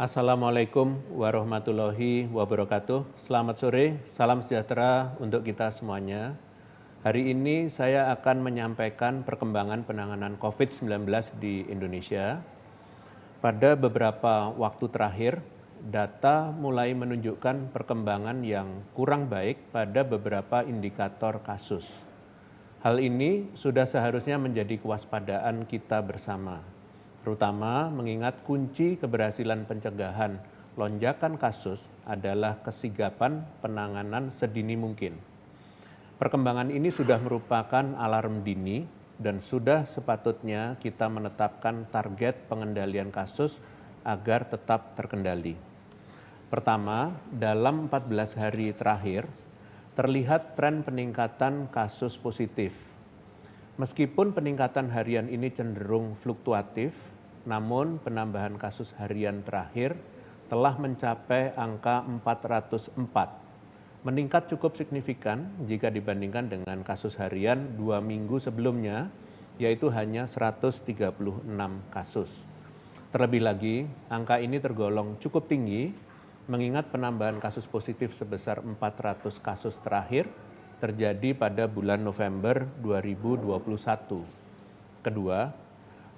Assalamualaikum warahmatullahi wabarakatuh. Selamat sore, salam sejahtera untuk kita semuanya. Hari ini saya akan menyampaikan perkembangan penanganan COVID-19 di Indonesia. Pada beberapa waktu terakhir, data mulai menunjukkan perkembangan yang kurang baik pada beberapa indikator kasus. Hal ini sudah seharusnya menjadi kewaspadaan kita bersama, terutama mengingat kunci keberhasilan pencegahan lonjakan kasus adalah kesigapan penanganan sedini mungkin. Perkembangan ini sudah merupakan alarm dini dan sudah sepatutnya kita menetapkan target pengendalian kasus agar tetap terkendali. Pertama, dalam 14 hari terakhir, terlihat tren peningkatan kasus positif. Meskipun peningkatan harian ini cenderung fluktuatif, namun penambahan kasus harian terakhir telah mencapai angka 404. Meningkat cukup signifikan jika dibandingkan dengan kasus harian 2 minggu sebelumnya, yaitu hanya 136 kasus. Terlebih lagi, angka ini tergolong cukup tinggi mengingat penambahan kasus positif sebesar 400 kasus terakhir terjadi pada bulan November 2021. Kedua,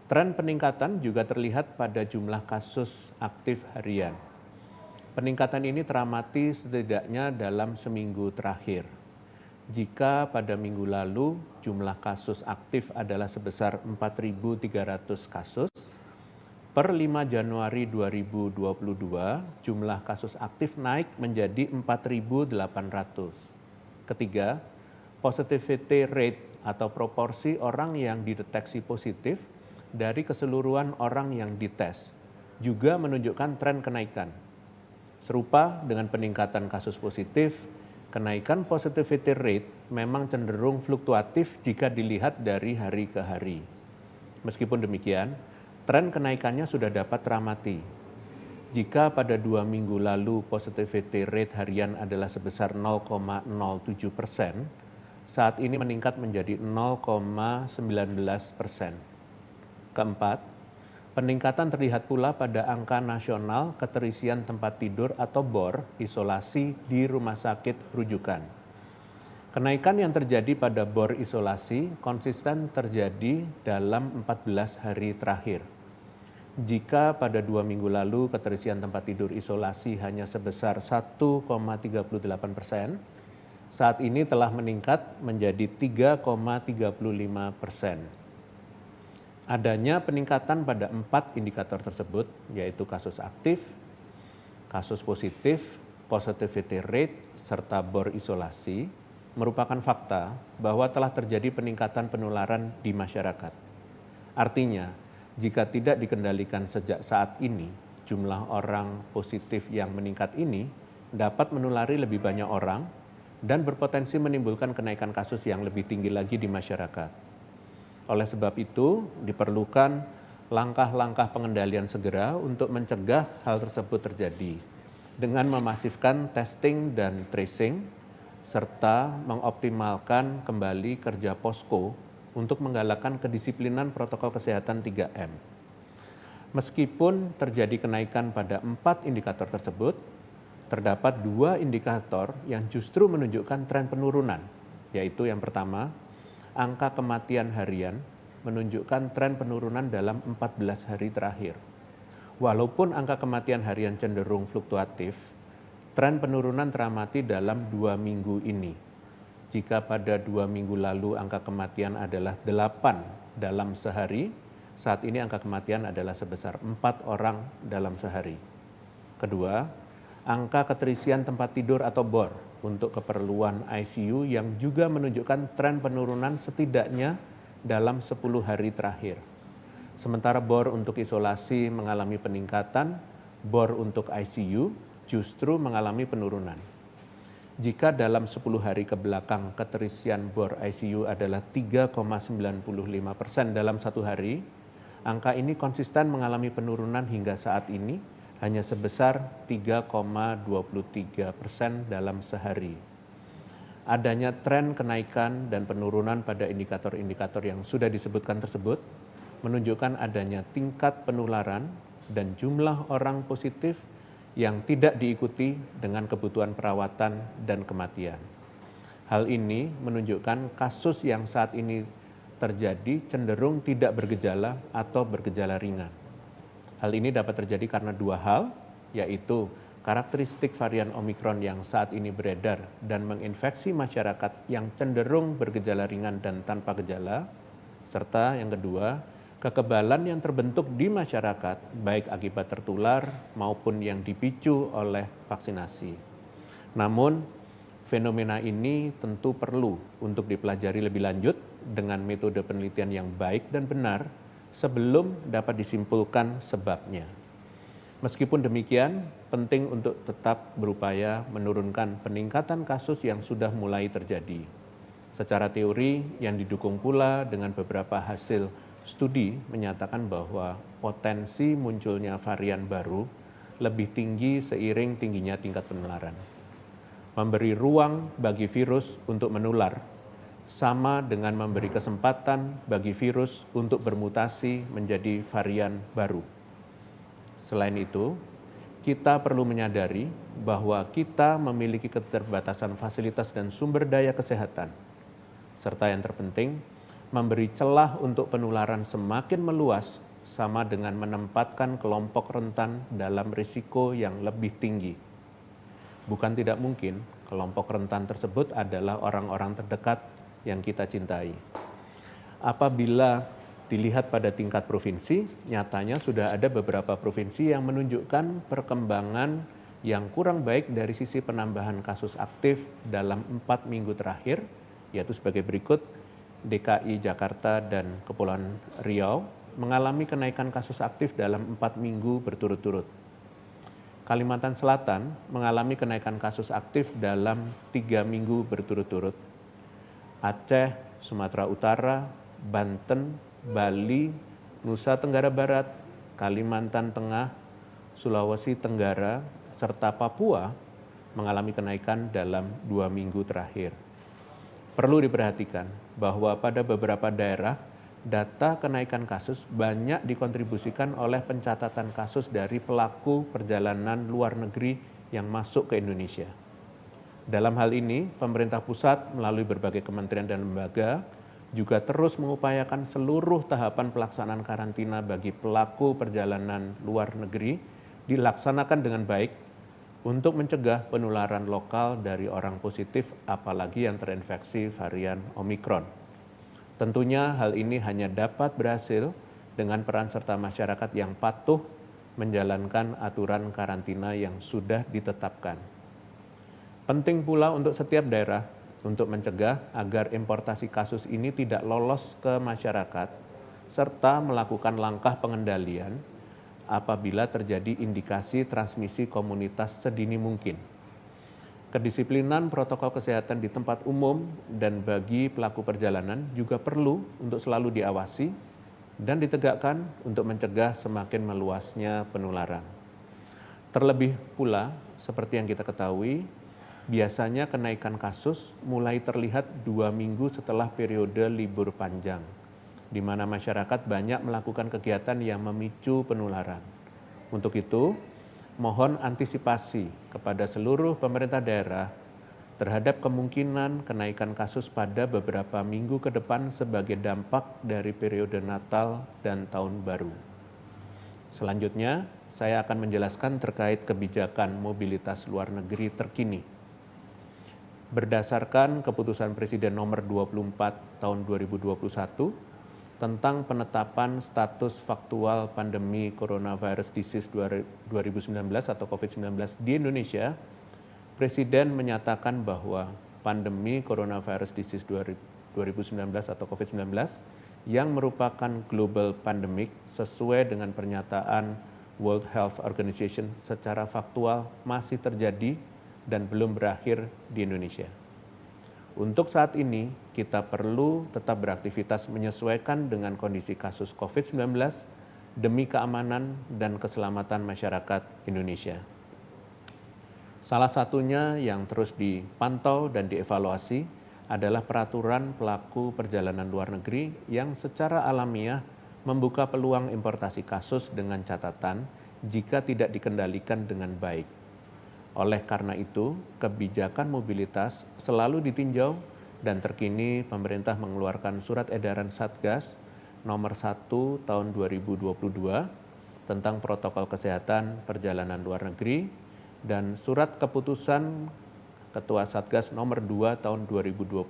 tren peningkatan juga terlihat pada jumlah kasus aktif harian. Peningkatan ini teramati setidaknya dalam seminggu terakhir. Jika pada minggu lalu jumlah kasus aktif adalah sebesar 4.300 kasus, per 5 Januari 2022 jumlah kasus aktif naik menjadi 4.800. Ketiga, positivity rate atau proporsi orang yang dideteksi positif dari keseluruhan orang yang dites juga menunjukkan tren kenaikan. Serupa dengan peningkatan kasus positif, kenaikan positivity rate memang cenderung fluktuatif jika dilihat dari hari ke hari. Meskipun demikian, tren kenaikannya sudah dapat teramati. Jika pada 2 minggu lalu positivity rate harian adalah sebesar 0,07%, saat ini meningkat menjadi 0,19%. Keempat, peningkatan terlihat pula pada angka nasional keterisian tempat tidur atau BOR isolasi di rumah sakit rujukan. Kenaikan yang terjadi pada BOR isolasi konsisten terjadi dalam 14 hari terakhir. Jika pada 2 minggu lalu keterisian tempat tidur isolasi hanya sebesar 1,38%, saat ini telah meningkat menjadi 3,35%. Adanya peningkatan pada 4 indikator tersebut, yaitu kasus aktif, kasus positif, positivity rate, serta BOR isolasi, merupakan fakta bahwa telah terjadi peningkatan penularan di masyarakat. Artinya, jika tidak dikendalikan sejak saat ini, jumlah orang positif yang meningkat ini dapat menulari lebih banyak orang dan berpotensi menimbulkan kenaikan kasus yang lebih tinggi lagi di masyarakat. Oleh sebab itu, diperlukan langkah-langkah pengendalian segera untuk mencegah hal tersebut terjadi dengan memasifkan testing dan tracing, serta mengoptimalkan kembali kerja posko untuk menggalakkan kedisiplinan protokol kesehatan 3M. Meskipun terjadi kenaikan pada 4 indikator tersebut, terdapat 2 indikator yang justru menunjukkan tren penurunan, yaitu yang pertama, angka kematian harian menunjukkan tren penurunan dalam 14 hari terakhir. Walaupun angka kematian harian cenderung fluktuatif, tren penurunan teramati dalam 2 minggu ini. Jika pada 2 minggu lalu angka kematian adalah 8 dalam sehari, saat ini angka kematian adalah sebesar 4 orang dalam sehari. Kedua, angka keterisian tempat tidur atau BOR untuk keperluan ICU yang juga menunjukkan tren penurunan setidaknya dalam 10 hari terakhir. Sementara BOR untuk isolasi mengalami peningkatan, BOR untuk ICU justru mengalami penurunan. Jika dalam 10 hari ke belakang keterisian BOR ICU adalah 3,95% dalam 1 hari, angka ini konsisten mengalami penurunan hingga saat ini hanya sebesar 3,23% dalam sehari. Adanya tren kenaikan dan penurunan pada indikator-indikator yang sudah disebutkan tersebut menunjukkan adanya tingkat penularan dan jumlah orang positif yang tidak diikuti dengan kebutuhan perawatan dan kematian. Hal ini menunjukkan kasus yang saat ini terjadi cenderung tidak bergejala atau bergejala ringan. Hal ini dapat terjadi karena dua hal, yaitu karakteristik varian Omikron yang saat ini beredar dan menginfeksi masyarakat yang cenderung bergejala ringan dan tanpa gejala, serta yang kedua, kekebalan yang terbentuk di masyarakat baik akibat tertular maupun yang dipicu oleh vaksinasi. Namun, fenomena ini tentu perlu untuk dipelajari lebih lanjut dengan metode penelitian yang baik dan benar sebelum dapat disimpulkan sebabnya. Meskipun demikian, penting untuk tetap berupaya menurunkan peningkatan kasus yang sudah mulai terjadi. Secara teori yang didukung pula dengan beberapa hasil studi menyatakan bahwa potensi munculnya varian baru lebih tinggi seiring tingginya tingkat penularan. Memberi ruang bagi virus untuk menular sama dengan memberi kesempatan bagi virus untuk bermutasi menjadi varian baru. Selain itu, kita perlu menyadari bahwa kita memiliki keterbatasan fasilitas dan sumber daya kesehatan, serta yang terpenting, memberi celah untuk penularan semakin meluas sama dengan menempatkan kelompok rentan dalam risiko yang lebih tinggi. Bukan tidak mungkin kelompok rentan tersebut adalah orang-orang terdekat yang kita cintai. Apabila dilihat pada tingkat provinsi, nyatanya sudah ada beberapa provinsi yang menunjukkan perkembangan yang kurang baik dari sisi penambahan kasus aktif dalam 4 minggu terakhir, yaitu sebagai berikut. DKI Jakarta dan Kepulauan Riau mengalami kenaikan kasus aktif dalam 4 minggu berturut-turut. Kalimantan Selatan mengalami kenaikan kasus aktif dalam 3 minggu berturut-turut. Aceh, Sumatera Utara, Banten, Bali, Nusa Tenggara Barat, Kalimantan Tengah, Sulawesi Tenggara, serta Papua mengalami kenaikan dalam 2 minggu terakhir. Perlu diperhatikan bahwa pada beberapa daerah, data kenaikan kasus banyak dikontribusikan oleh pencatatan kasus dari pelaku perjalanan luar negeri yang masuk ke Indonesia. Dalam hal ini, pemerintah pusat melalui berbagai kementerian dan lembaga juga terus mengupayakan seluruh tahapan pelaksanaan karantina bagi pelaku perjalanan luar negeri dilaksanakan dengan baik untuk mencegah penularan lokal dari orang positif, apalagi yang terinfeksi varian Omikron. Tentunya hal ini hanya dapat berhasil dengan peran serta masyarakat yang patuh menjalankan aturan karantina yang sudah ditetapkan. Penting pula untuk setiap daerah untuk mencegah agar importasi kasus ini tidak lolos ke masyarakat, serta melakukan langkah pengendalian apabila terjadi indikasi transmisi komunitas sedini mungkin. Kedisiplinan protokol kesehatan di tempat umum dan bagi pelaku perjalanan juga perlu untuk selalu diawasi dan ditegakkan untuk mencegah semakin meluasnya penularan. Terlebih pula, seperti yang kita ketahui, biasanya kenaikan kasus mulai terlihat 2 minggu setelah periode libur panjang, di mana masyarakat banyak melakukan kegiatan yang memicu penularan. Untuk itu, mohon antisipasi kepada seluruh pemerintah daerah terhadap kemungkinan kenaikan kasus pada beberapa minggu ke depan sebagai dampak dari periode Natal dan Tahun Baru. Selanjutnya, saya akan menjelaskan terkait kebijakan mobilitas luar negeri terkini. Berdasarkan keputusan Presiden nomor 24 tahun 2021 tentang penetapan status faktual pandemi coronavirus disease 2019 atau COVID-19 di Indonesia, Presiden menyatakan bahwa pandemi coronavirus disease 2019 atau COVID-19 yang merupakan global pandemic sesuai dengan pernyataan World Health Organization secara faktual masih terjadi dan belum berakhir di Indonesia. Untuk saat ini, kita perlu tetap beraktivitas menyesuaikan dengan kondisi kasus COVID-19 demi keamanan dan keselamatan masyarakat Indonesia. Salah satunya yang terus dipantau dan dievaluasi adalah peraturan pelaku perjalanan luar negeri yang secara alamiah membuka peluang importasi kasus dengan catatan jika tidak dikendalikan dengan baik. Oleh karena itu, kebijakan mobilitas selalu ditinjau dan terkini pemerintah mengeluarkan surat edaran Satgas nomor 1 tahun 2022 tentang protokol kesehatan perjalanan luar negeri dan surat keputusan Ketua Satgas nomor 2 tahun 2022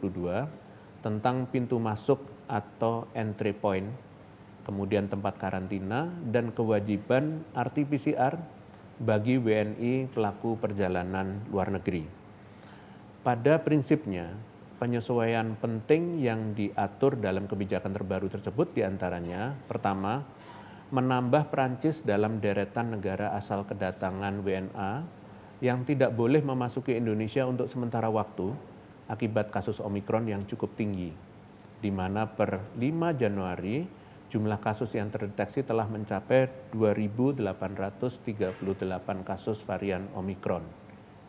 tentang pintu masuk atau entry point, kemudian tempat karantina dan kewajiban RT-PCR bagi WNI pelaku perjalanan luar negeri. Pada prinsipnya, penyesuaian penting yang diatur dalam kebijakan terbaru tersebut diantaranya, pertama, menambah Prancis dalam deretan negara asal kedatangan WNA yang tidak boleh memasuki Indonesia untuk sementara waktu akibat kasus Omikron yang cukup tinggi, di mana per 5 Januari jumlah kasus yang terdeteksi telah mencapai 2.838 kasus varian Omikron.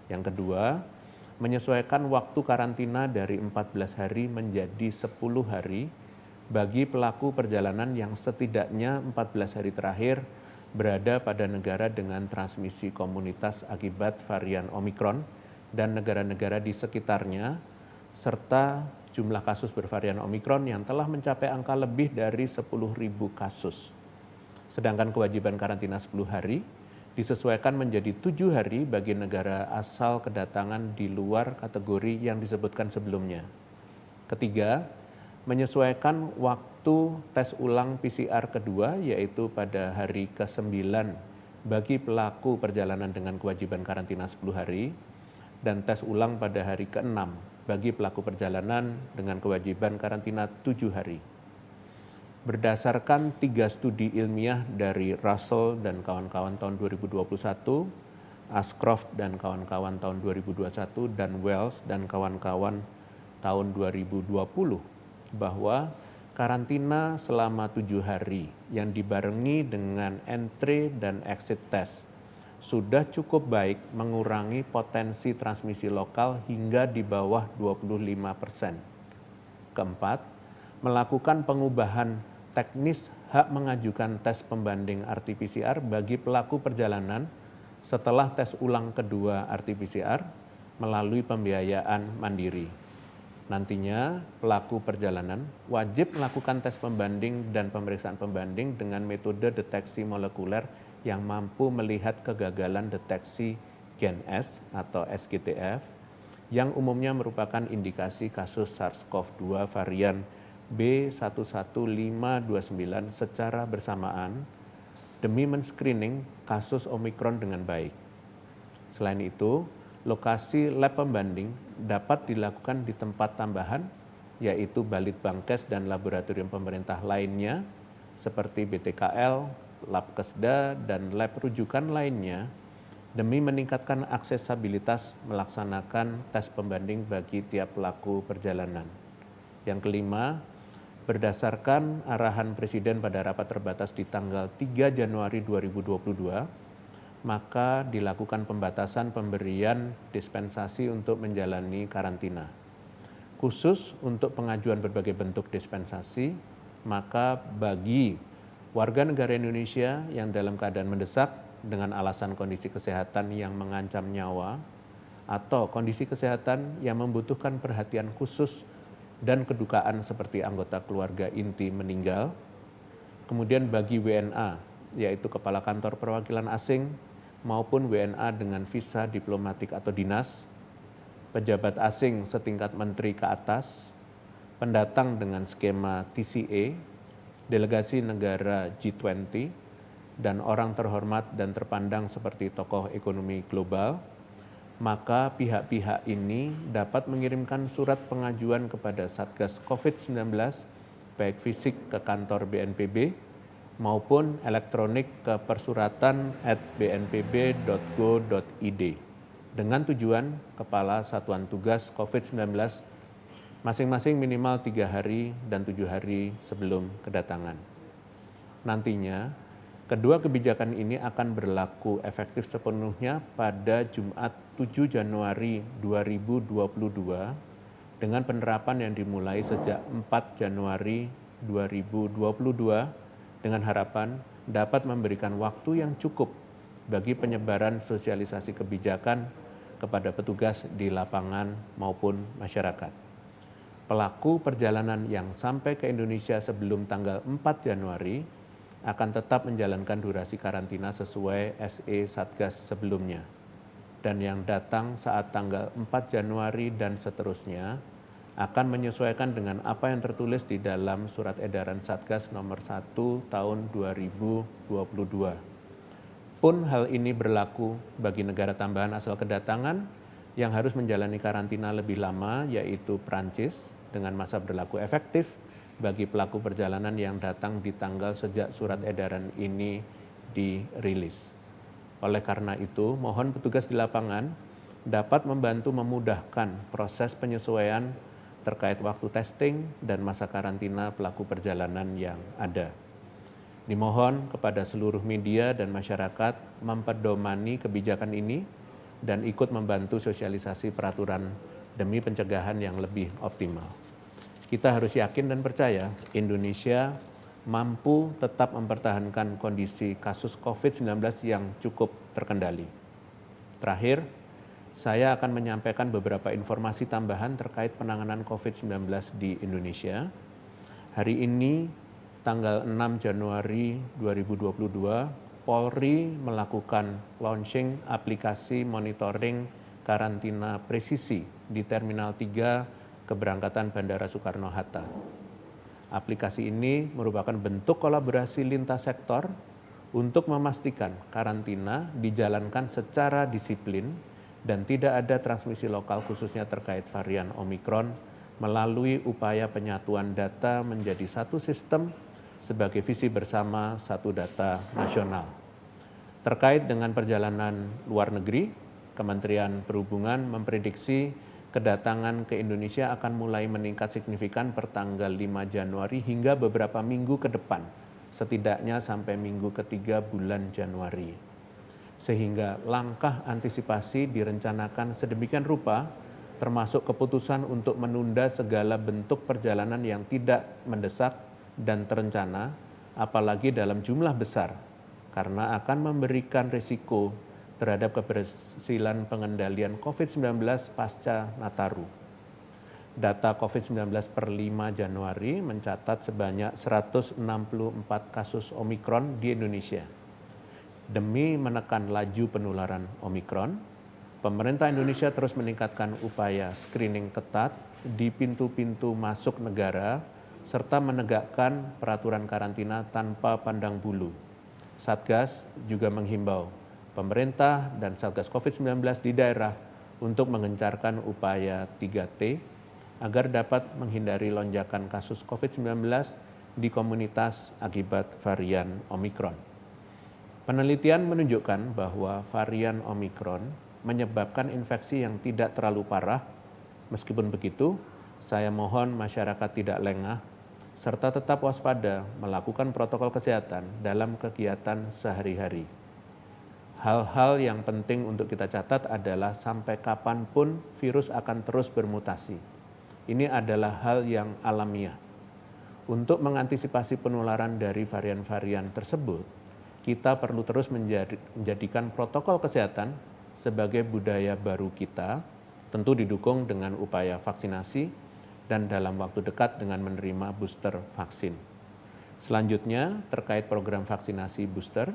Yang kedua, menyesuaikan waktu karantina dari 14 hari menjadi 10 hari bagi pelaku perjalanan yang setidaknya 14 hari terakhir berada pada negara dengan transmisi komunitas akibat varian Omikron dan negara-negara di sekitarnya, serta jumlah kasus bervarian Omikron yang telah mencapai angka lebih dari 10.000 kasus. Sedangkan kewajiban karantina 10 hari disesuaikan menjadi 7 hari bagi negara asal kedatangan di luar kategori yang disebutkan sebelumnya. Ketiga, menyesuaikan waktu tes ulang PCR kedua yaitu pada hari ke-9 bagi pelaku perjalanan dengan kewajiban karantina 10 hari dan tes ulang pada hari ke-6 bagi pelaku perjalanan dengan kewajiban karantina 7 hari. Berdasarkan 3 studi ilmiah dari Russell dan kawan-kawan tahun 2021, Ashcroft dan kawan-kawan tahun 2021, dan Wells dan kawan-kawan tahun 2020, bahwa karantina selama 7 hari yang dibarengi dengan entry dan exit test sudah cukup baik mengurangi potensi transmisi lokal hingga di bawah 25%. Keempat, melakukan pengubahan teknis hak mengajukan tes pembanding RT-PCR bagi pelaku perjalanan setelah tes ulang kedua RT-PCR melalui pembiayaan mandiri. Nantinya pelaku perjalanan wajib melakukan tes pembanding dan pemeriksaan pembanding dengan metode deteksi molekuler yang mampu melihat kegagalan deteksi gen S atau SGTF yang umumnya merupakan indikasi kasus SARS-CoV-2 varian B11529 secara bersamaan demi men-screening kasus Omikron dengan baik. Selain itu, lokasi lab pembanding dapat dilakukan di tempat tambahan, yaitu Balitbangkes dan laboratorium pemerintah lainnya, seperti BTKL, Labkesda, dan lab rujukan lainnya, demi meningkatkan aksesabilitas melaksanakan tes pembanding bagi tiap pelaku perjalanan. Yang kelima, berdasarkan arahan Presiden pada rapat terbatas di tanggal 3 Januari 2022, maka dilakukan pembatasan pemberian dispensasi untuk menjalani karantina. Khusus untuk pengajuan berbagai bentuk dispensasi, maka bagi warga negara Indonesia yang dalam keadaan mendesak dengan alasan kondisi kesehatan yang mengancam nyawa atau kondisi kesehatan yang membutuhkan perhatian khusus dan kedukaan seperti anggota keluarga inti meninggal, kemudian bagi WNA, yaitu Kepala Kantor Perwakilan Asing, maupun WNA dengan visa diplomatik atau dinas, pejabat asing setingkat menteri ke atas, pendatang dengan skema TCA, delegasi negara G20, dan orang terhormat dan terpandang seperti tokoh ekonomi global, maka pihak-pihak ini dapat mengirimkan surat pengajuan kepada Satgas COVID-19, baik fisik ke kantor BNPB, maupun elektronik ke persuratan@bnpb.go.id dengan tujuan Kepala Satuan Tugas COVID-19 masing-masing minimal 3 hari dan 7 hari sebelum kedatangan. Nantinya, kedua kebijakan ini akan berlaku efektif sepenuhnya pada Jumat 7 Januari 2022 dengan penerapan yang dimulai sejak 4 Januari 2022 dengan harapan dapat memberikan waktu yang cukup bagi penyebaran sosialisasi kebijakan kepada petugas di lapangan maupun masyarakat. Pelaku perjalanan yang sampai ke Indonesia sebelum tanggal 4 Januari akan tetap menjalankan durasi karantina sesuai SE Satgas sebelumnya. Dan yang datang saat tanggal 4 Januari dan seterusnya akan menyesuaikan dengan apa yang tertulis di dalam Surat Edaran Satgas nomor 1 tahun 2022. Pun hal ini berlaku bagi negara tambahan asal kedatangan yang harus menjalani karantina lebih lama, yaitu Prancis dengan masa berlaku efektif bagi pelaku perjalanan yang datang di tanggal sejak surat edaran ini dirilis. Oleh karena itu, mohon petugas di lapangan dapat membantu memudahkan proses penyesuaian terkait waktu testing dan masa karantina pelaku perjalanan yang ada. Dimohon kepada seluruh media dan masyarakat mempedomani kebijakan ini dan ikut membantu sosialisasi peraturan demi pencegahan yang lebih optimal. Kita harus yakin dan percaya Indonesia mampu tetap mempertahankan kondisi kasus COVID-19 yang cukup terkendali. Terakhir, saya akan menyampaikan beberapa informasi tambahan terkait penanganan COVID-19 di Indonesia. Hari ini, tanggal 6 Januari 2022, Polri melakukan launching aplikasi monitoring karantina presisi di Terminal 3 keberangkatan Bandara Soekarno-Hatta. Aplikasi ini merupakan bentuk kolaborasi lintas sektor untuk memastikan karantina dijalankan secara disiplin dan tidak ada transmisi lokal khususnya terkait varian Omikron melalui upaya penyatuan data menjadi satu sistem sebagai visi bersama satu data nasional. Terkait dengan perjalanan luar negeri, Kementerian Perhubungan memprediksi kedatangan ke Indonesia akan mulai meningkat signifikan per tanggal 5 Januari hingga beberapa minggu ke depan, setidaknya sampai minggu ketiga bulan Januari. Sehingga langkah antisipasi direncanakan sedemikian rupa, termasuk keputusan untuk menunda segala bentuk perjalanan yang tidak mendesak dan terencana, apalagi dalam jumlah besar, karena akan memberikan risiko terhadap keberhasilan pengendalian COVID-19 pasca Nataru. Data COVID-19 per 5 Januari mencatat sebanyak 164 kasus Omikron di Indonesia. Demi menekan laju penularan Omikron, pemerintah Indonesia terus meningkatkan upaya screening ketat di pintu-pintu masuk negara serta menegakkan peraturan karantina tanpa pandang bulu. Satgas juga menghimbau pemerintah dan Satgas COVID-19 di daerah untuk mengencarkan upaya 3T agar dapat menghindari lonjakan kasus COVID-19 di komunitas akibat varian Omikron. Penelitian menunjukkan bahwa varian Omikron menyebabkan infeksi yang tidak terlalu parah. Meskipun begitu, saya mohon masyarakat tidak lengah serta tetap waspada melakukan protokol kesehatan dalam kegiatan sehari-hari. Hal-hal yang penting untuk kita catat adalah sampai kapanpun virus akan terus bermutasi. Ini adalah hal yang alamiah. Untuk mengantisipasi penularan dari varian-varian tersebut, kita perlu terus menjadikan protokol kesehatan sebagai budaya baru kita, tentu didukung dengan upaya vaksinasi dan dalam waktu dekat dengan menerima booster vaksin. Selanjutnya, terkait program vaksinasi booster,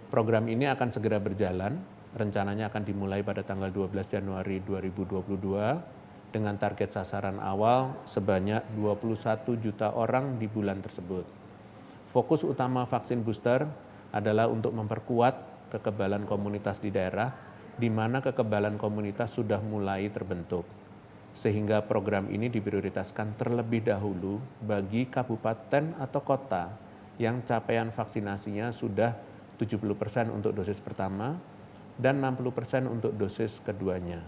program ini akan segera berjalan, rencananya akan dimulai pada tanggal 12 Januari 2022 dengan target sasaran awal sebanyak 21 juta orang di bulan tersebut. Fokus utama vaksin booster adalah untuk memperkuat kekebalan komunitas di daerah, di mana kekebalan komunitas sudah mulai terbentuk. Sehingga program ini diprioritaskan terlebih dahulu bagi kabupaten atau kota yang capaian vaksinasinya sudah 70% untuk dosis pertama dan 60% untuk dosis keduanya.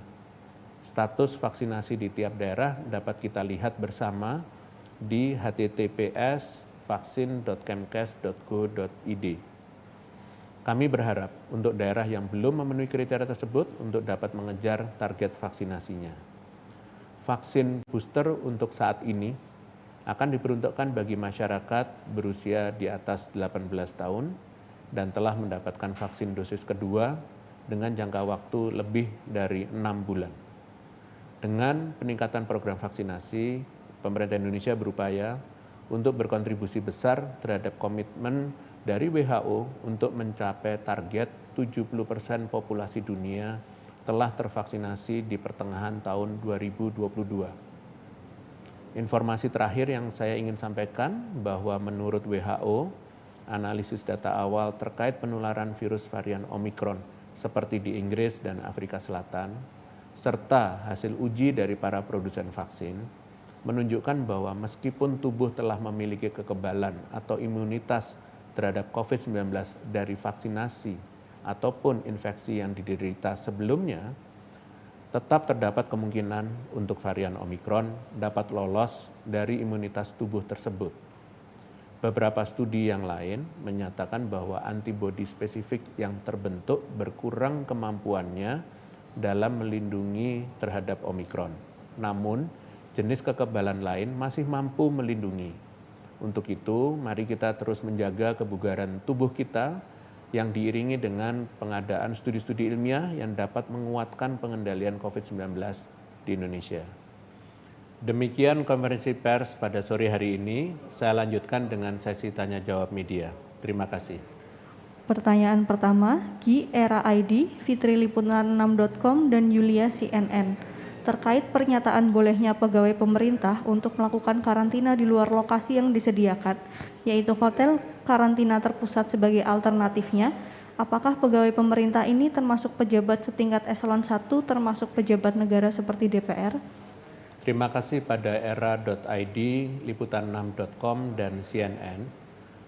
Status vaksinasi di tiap daerah dapat kita lihat bersama di https://vaksin.kemkes.go.id. Kami berharap untuk daerah yang belum memenuhi kriteria tersebut untuk dapat mengejar target vaksinasinya. Vaksin booster untuk saat ini akan diperuntukkan bagi masyarakat berusia di atas 18 tahun dan telah mendapatkan vaksin dosis kedua dengan jangka waktu lebih dari 6 bulan. Dengan peningkatan program vaksinasi, pemerintah Indonesia berupaya untuk berkontribusi besar terhadap komitmen dari WHO untuk mencapai target 70% populasi dunia telah tervaksinasi di pertengahan tahun 2022. Informasi terakhir yang saya ingin sampaikan bahwa menurut WHO, analisis data awal terkait penularan virus varian Omikron seperti di Inggris dan Afrika Selatan, serta hasil uji dari para produsen vaksin, menunjukkan bahwa meskipun tubuh telah memiliki kekebalan atau imunitas terhadap COVID-19 dari vaksinasi ataupun infeksi yang diderita sebelumnya, tetap terdapat kemungkinan untuk varian Omikron dapat lolos dari imunitas tubuh tersebut. Beberapa studi yang lain menyatakan bahwa antibodi spesifik yang terbentuk berkurang kemampuannya dalam melindungi terhadap Omikron. Namun, jenis kekebalan lain masih mampu melindungi. Untuk itu, mari kita terus menjaga kebugaran tubuh kita yang diiringi dengan pengadaan studi-studi ilmiah yang dapat menguatkan pengendalian COVID-19 di Indonesia. Demikian konferensi pers pada sore hari ini. Saya lanjutkan dengan sesi tanya jawab media. Terima kasih. Pertanyaan pertama, Gi Era ID, fitriliputan6.com dan Yulia CNN. Terkait pernyataan bolehnya pegawai pemerintah untuk melakukan karantina di luar lokasi yang disediakan, yaitu hotel karantina terpusat sebagai alternatifnya, apakah pegawai pemerintah ini termasuk pejabat setingkat eselon 1 termasuk pejabat negara seperti DPR? Terima kasih pada era.id, liputan6.com, dan CNN.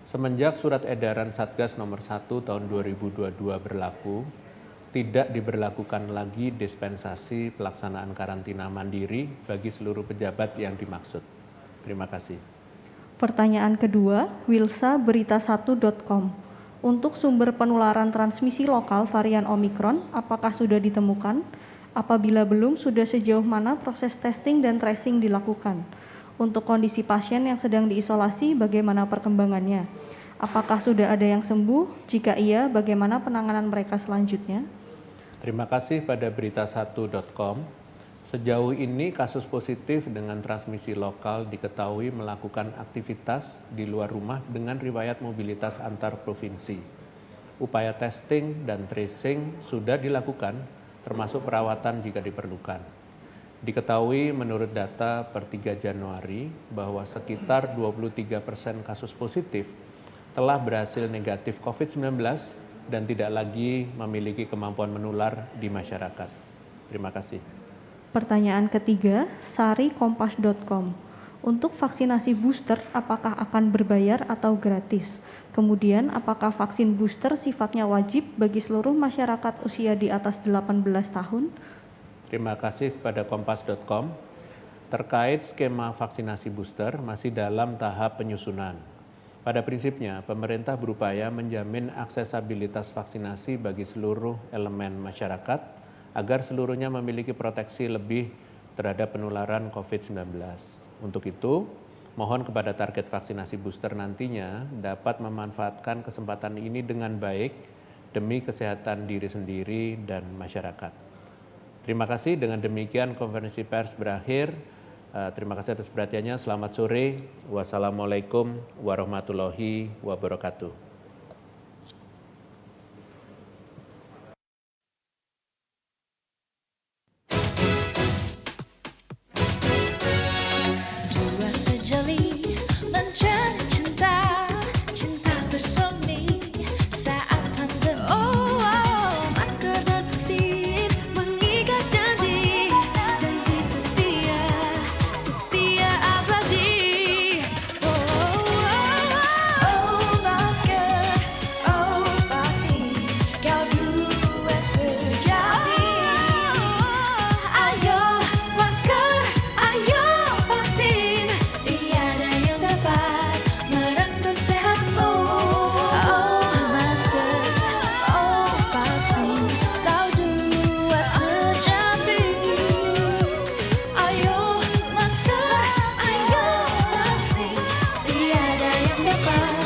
Semenjak surat edaran Satgas nomor 1 tahun 2022 berlaku, tidak diberlakukan lagi dispensasi pelaksanaan karantina mandiri bagi seluruh pejabat yang dimaksud. Terima kasih. Pertanyaan kedua, Wilsa berita1.com. Untuk sumber penularan transmisi lokal varian Omikron, apakah sudah ditemukan? Apabila belum, sudah sejauh mana proses testing dan tracing dilakukan? Untuk kondisi pasien yang sedang diisolasi, bagaimana perkembangannya? Apakah sudah ada yang sembuh? Jika iya, bagaimana penanganan mereka selanjutnya? Terima kasih pada berita1.com. Sejauh ini kasus positif dengan transmisi lokal diketahui melakukan aktivitas di luar rumah dengan riwayat mobilitas antar provinsi. Upaya testing dan tracing sudah dilakukan, termasuk perawatan jika diperlukan. Diketahui menurut data per 3 Januari bahwa sekitar 23% kasus positif telah berhasil negatif COVID-19 dan tidak lagi memiliki kemampuan menular di masyarakat. Terima kasih. Pertanyaan ketiga, sarikompas.com. Untuk vaksinasi booster, apakah akan berbayar atau gratis? Kemudian, apakah vaksin booster sifatnya wajib bagi seluruh masyarakat usia di atas 18 tahun? Terima kasih kepada kompas.com. Terkait skema vaksinasi booster masih dalam tahap penyusunan. Pada prinsipnya, pemerintah berupaya menjamin aksesabilitas vaksinasi bagi seluruh elemen masyarakat agar seluruhnya memiliki proteksi lebih terhadap penularan COVID-19. Untuk itu, mohon kepada target vaksinasi booster nantinya dapat memanfaatkan kesempatan ini dengan baik demi kesehatan diri sendiri dan masyarakat. Terima kasih, dengan demikian konferensi pers berakhir. Terima kasih atas perhatiannya. Selamat sore. Wassalamualaikum warahmatullahi wabarakatuh. Tiada yang dapat